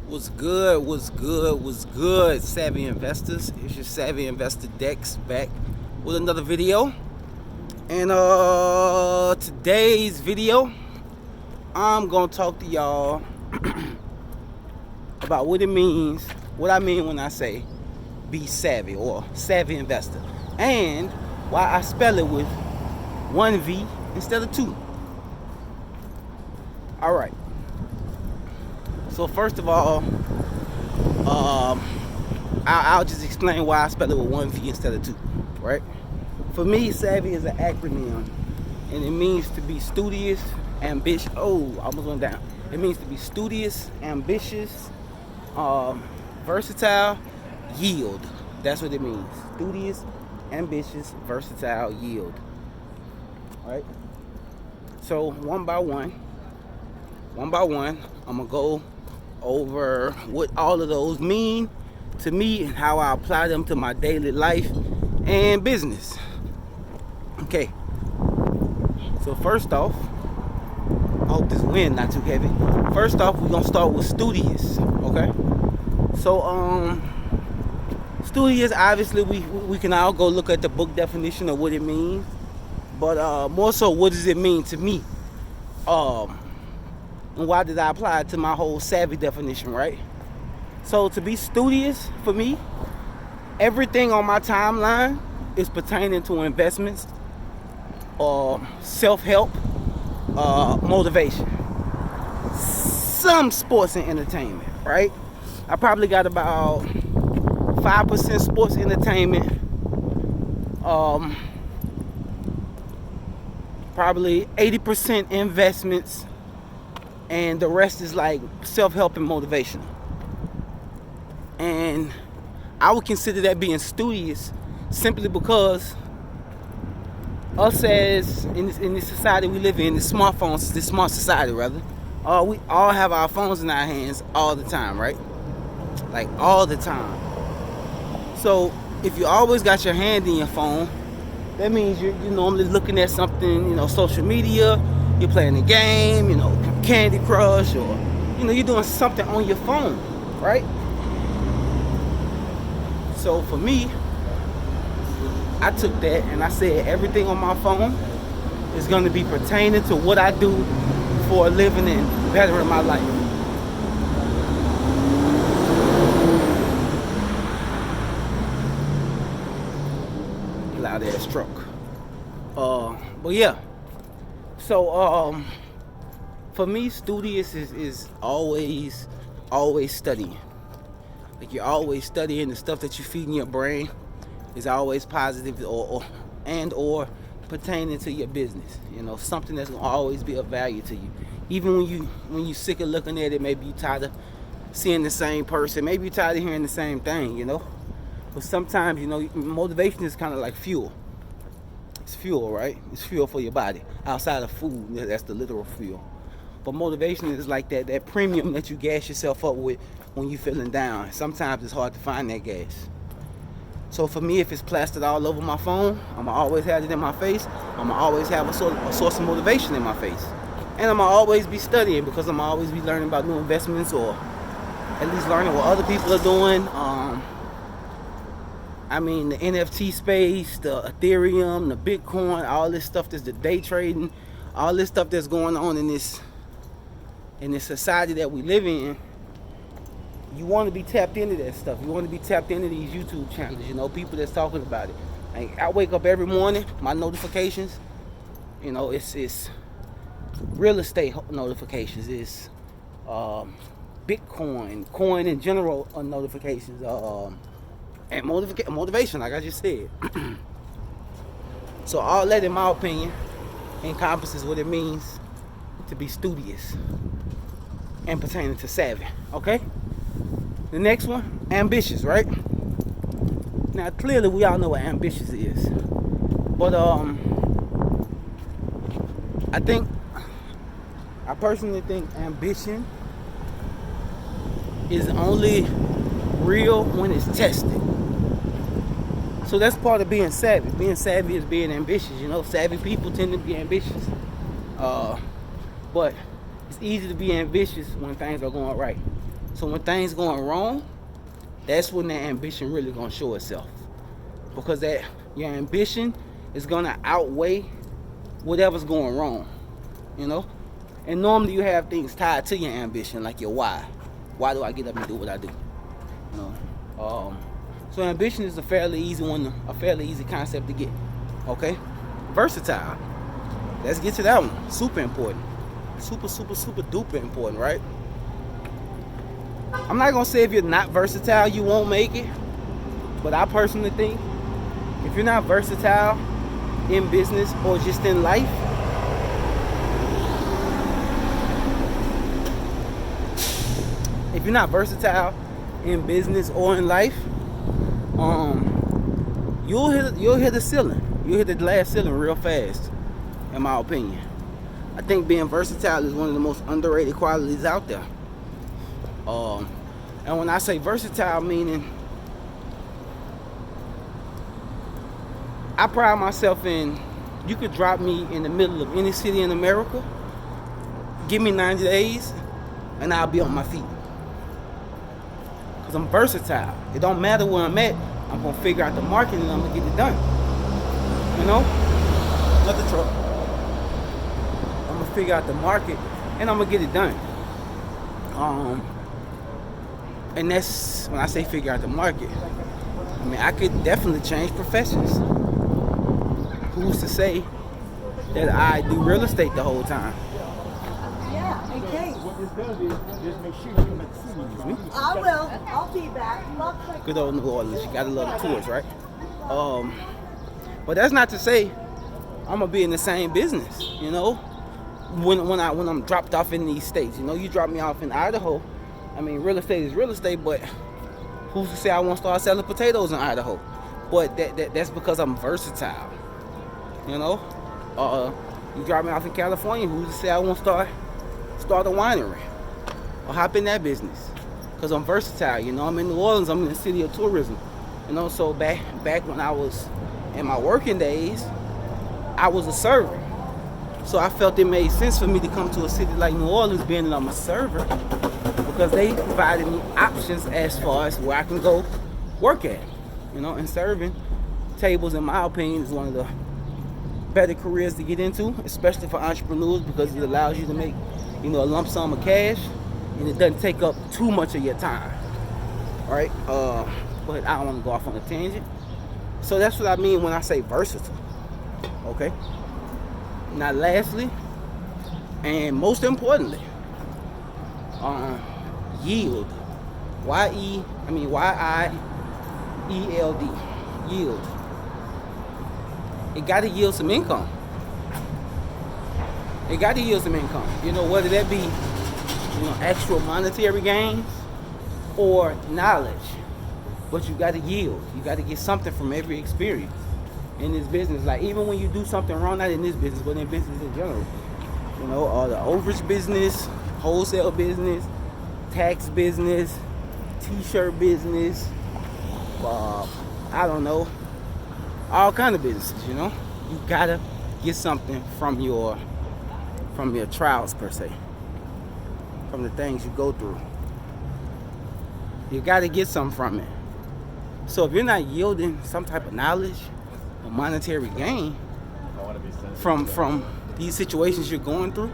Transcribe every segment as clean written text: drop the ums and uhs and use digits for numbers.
What's good? What's good? What's good, Savvy Investors? It's your Savvy Investor Dex back with another video. And today's video, I'm gonna talk to y'all about what it means, what I mean when I say be savvy or savvy investor, and why I spell it with one V instead of two. All right. So first of all, I'll just explain why I spell it with one V instead of two, right? For me, savvy is an acronym, and it means to be studious, ambitious. Oh, I almost went down. It means to be studious, ambitious, versatile, yield. That's what it means. Studious, ambitious, versatile, yield. Right? So one by one, I'm gonna go over what all of those mean to me and how I apply them to my daily life and business. Okay. So first off, I hope this wind not too heavy. First off, we're gonna start with studious. Okay. So studious, obviously we can all go look at the book definition of what it means, but more so, what does it mean to me? And why did I apply it to my whole savvy definition, right? So to be studious, for me, everything on my timeline is pertaining to investments, self-help, motivation, some sports and entertainment, right? I probably got about 5% sports entertainment, probably 80% investments, and the rest is like self-help and motivation. And I would consider that being studious simply because us as in this society we live in, this smart society rather, we all have our phones in our hands all the time, right? Like all the time. So if you always got your hand in your phone, that means you're normally looking at something, social media, you're playing a game, Candy Crush, or you're doing something on your phone, right? So for me, I took that and I said everything on my phone is going to be pertaining to what I do for a living and bettering my life. Loud ass truck. But yeah. So for me, studious is always studying. Like you're always studying. The stuff that you feed in your brain is always positive or pertaining to your business. Something that's gonna always be of value to you. Even when you sick of looking at it, maybe you tired of seeing the same person, maybe you're tired of hearing the same thing, But sometimes, motivation is kind of like fuel. It's fuel, right? It's fuel for your body. Outside of food, that's the literal fuel. But motivation is like that premium that you gas yourself up with when you're feeling down. Sometimes it's hard to find that gas. So for me, if it's plastered all over my phone, I'm going to always have it in my face. I'm going to always have a source of motivation in my face. And I'm going to always be studying because I'm going to always be learning about new investments, or at least learning what other people are doing. The NFT space, the Ethereum, the Bitcoin, all this stuff, that's the day trading, all this stuff that's going on in this society that we live in. You want to be tapped into that stuff. You want to be tapped into these YouTube channels, people that's talking about it. Like, I wake up every morning, my notifications, it's real estate notifications, it's Bitcoin, coin in general notifications, and motivation, like I just said. So all that, in my opinion, encompasses what it means to be studious and pertaining to savvy. Okay? The next one, ambitious, right? Now clearly we all know what ambitious is. But I personally think ambition is only real when it's tested. So that's part of being savvy. Being savvy is being ambitious. Savvy people tend to be ambitious. But it's easy to be ambitious when things are going right. So when things going wrong, that's when that ambition really gonna show itself. Because that your ambition is gonna outweigh whatever's going wrong, you know? And normally you have things tied to your ambition, like your why. Why do I get up and do what I do? You know? So ambition is a fairly easy concept to get. Okay? Versatile. Let's get to that one. Super important. Super duper important, right? I'm not gonna say if you're not versatile, you won't make it. But I personally think if you're not versatile in business or just in life, if you're not versatile in business or in life, you'll hit the ceiling. You'll hit the glass ceiling real fast, in my opinion. I think being versatile is one of the most underrated qualities out there. And when I say versatile, meaning I pride myself in, you could drop me in the middle of any city in America, give me 90 days, and I'll be on my feet. Because I'm versatile. It don't matter where I'm at, I'm going to figure out the market and I'm going to get it done. You know? Another truck. I'm going to figure out the market and I'm going to get it done. And that's when I say figure out the market. I mean, I could definitely change professions. Who's to say that I do real estate the whole time? Yeah, in case. What this does is just make sure you make food. I will. I'll be back. Good old New Orleans. You gotta love the tours, right? But that's not to say I'm gonna be in the same business, you know. When I'm dropped off in these states, you know, you drop me off in Idaho. I mean, real estate is real estate, but who's to say I won't start selling potatoes in Idaho? But that's because I'm versatile, you know. You drop me off in California, who's to say I won't start a winery or hop in that business? Because I'm versatile, you know. I'm in New Orleans, I'm in the city of tourism, you know. So back when I was in my working days, I was a server. So I felt it made sense for me to come to a city like New Orleans, being that I'm a server, because they provided me options as far as where I can go work at, you know. And serving tables, in my opinion, is one of the better careers to get into, especially for entrepreneurs, because it allows you to make, you know, a lump sum of cash, and it doesn't take up too much of your time, right? But I don't want to go off on a tangent. So that's what I mean when I say versatile, okay? Now, lastly, and most importantly, yield. Y-I-E-L-D. Yield. It got to yield some income. It got to yield some income. You know, whether that be, you know, actual monetary gains or knowledge. But you got to yield. You got to get something from every experience in this business. Like, even when you do something wrong, not in this business, but in business in general. You know, the overage business, wholesale business, tax business, t-shirt business, I don't know, all kind of businesses, you know. You gotta get something from your trials, per se, from the things you go through. You gotta get something from it. So if you're not yielding some type of knowledge or monetary gain from these situations you're going through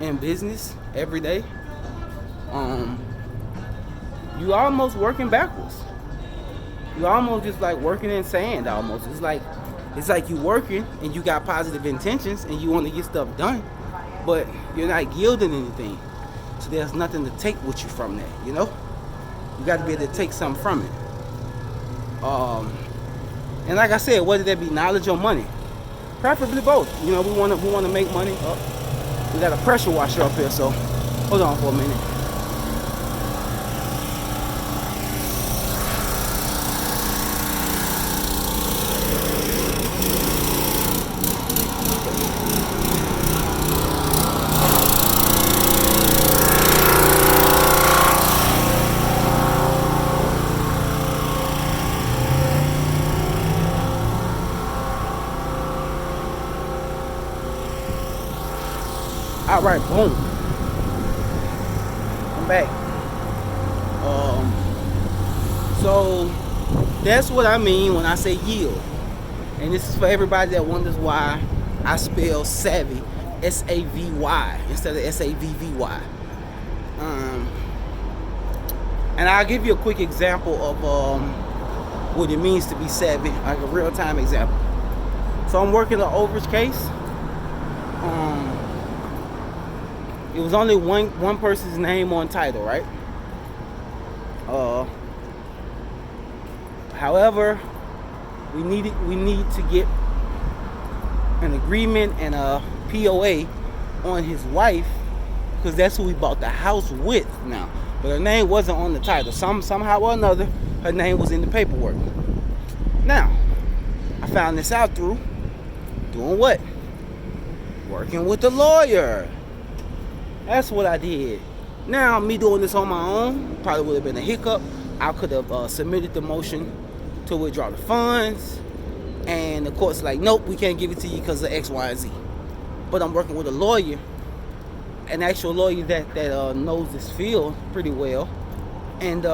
in business every day, you almost working backwards. You almost just like working in sand. Almost, it's like you working and you got positive intentions and you want to get stuff done, but you're not yielding anything. So there's nothing to take with you from that. You know, you got to be able to take something from it. And like I said, whether that be knowledge or money, preferably both. You know, we want to make money. We got a pressure washer up here, so hold on for a minute. All right, boom. I'm back. So that's what I mean when I say yield. And this is for everybody that wonders why I spell Savy, S-A-V-Y, instead of S-A-V-V-Y. And I'll give you a quick example of what it means to be savvy, like a real-time example. So I'm working an overage case. It was only one person's name on title, right? However, we need to get an agreement and a POA on his wife, because that's who we bought the house with now. But her name wasn't on the title. Somehow or another, her name was in the paperwork. Now, I found this out through doing what? Working with the lawyer. That's what I did. Now, me doing this on my own probably would have been a hiccup. I could have submitted the motion to withdraw the funds, and the court's like, nope, we can't give it to you because of X, Y, and Z. But I'm working with a lawyer, an actual lawyer that knows this field pretty well, and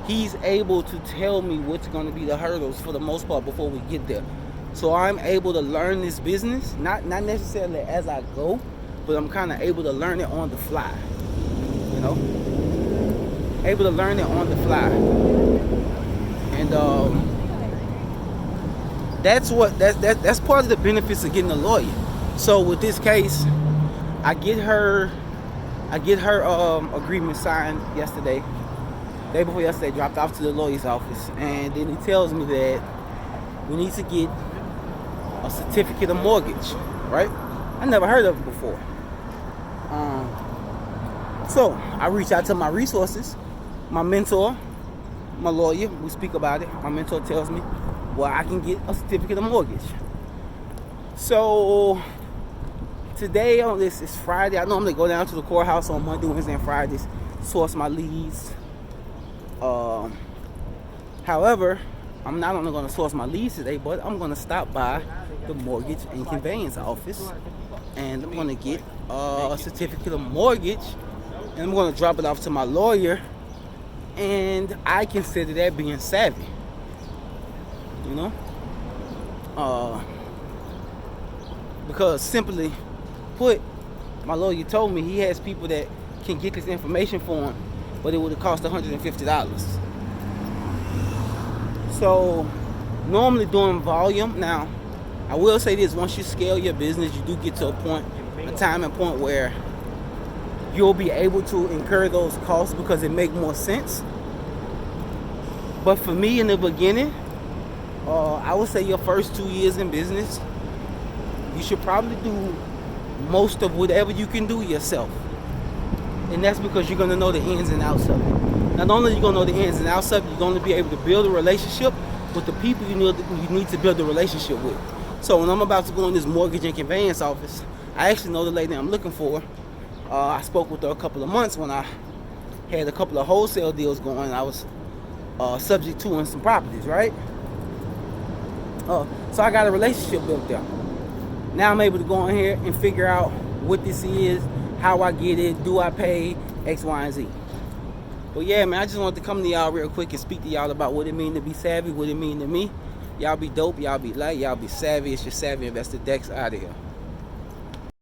he's able to tell me what's going to be the hurdles for the most part before we get there. So I'm able to learn this business, not necessarily as I go, but I'm kind of able to learn it on the fly, you know? Able to learn it on the fly. And that's part of the benefits of getting a lawyer. So with this case, I get her agreement signed yesterday. Day before yesterday, dropped off to the lawyer's office, and then he tells me that we need to get a certificate of mortgage, right? I never heard of it before. So I reach out to my resources, my mentor, my lawyer. We speak about it. My mentor tells me, well, I can get a certificate of mortgage. So today, this is Friday. I normally go down to the courthouse on Monday, Wednesday, and Fridays, source my leads. However, I'm not only going to source my leads today, but I'm going to stop by the mortgage and conveyance office, and I'm going to get a certificate of mortgage, and I'm going to drop it off to my lawyer, and I consider that being savvy, you know, because simply put, my lawyer told me he has people that can get this information for him, but it would have cost $150. So normally doing volume, now I will say this, once you scale your business, you do get to a time and point where you'll be able to incur those costs because it makes more sense. But for me in the beginning, I would say your first 2 years in business, you should probably do most of whatever you can do yourself. And that's because you're going to know the ins and outs of it. Not only are you going to know the ins and outs of it, you're going to be able to build a relationship with the people you need to build a relationship with. So when I'm about to go in this mortgage and conveyance office, I actually know the lady I'm looking for. I spoke with her a couple of months when I had a couple of wholesale deals going. I was subject to in some properties, right? So I got a relationship built there. Now I'm able to go in here and figure out what this is, how I get it, do I pay X, Y, and Z. But yeah, man, I just wanted to come to y'all real quick and speak to y'all about what it means to be savvy, what it means to me. Y'all be dope, y'all be light, y'all be savvy. It's your Savvy Investor Dex out of here.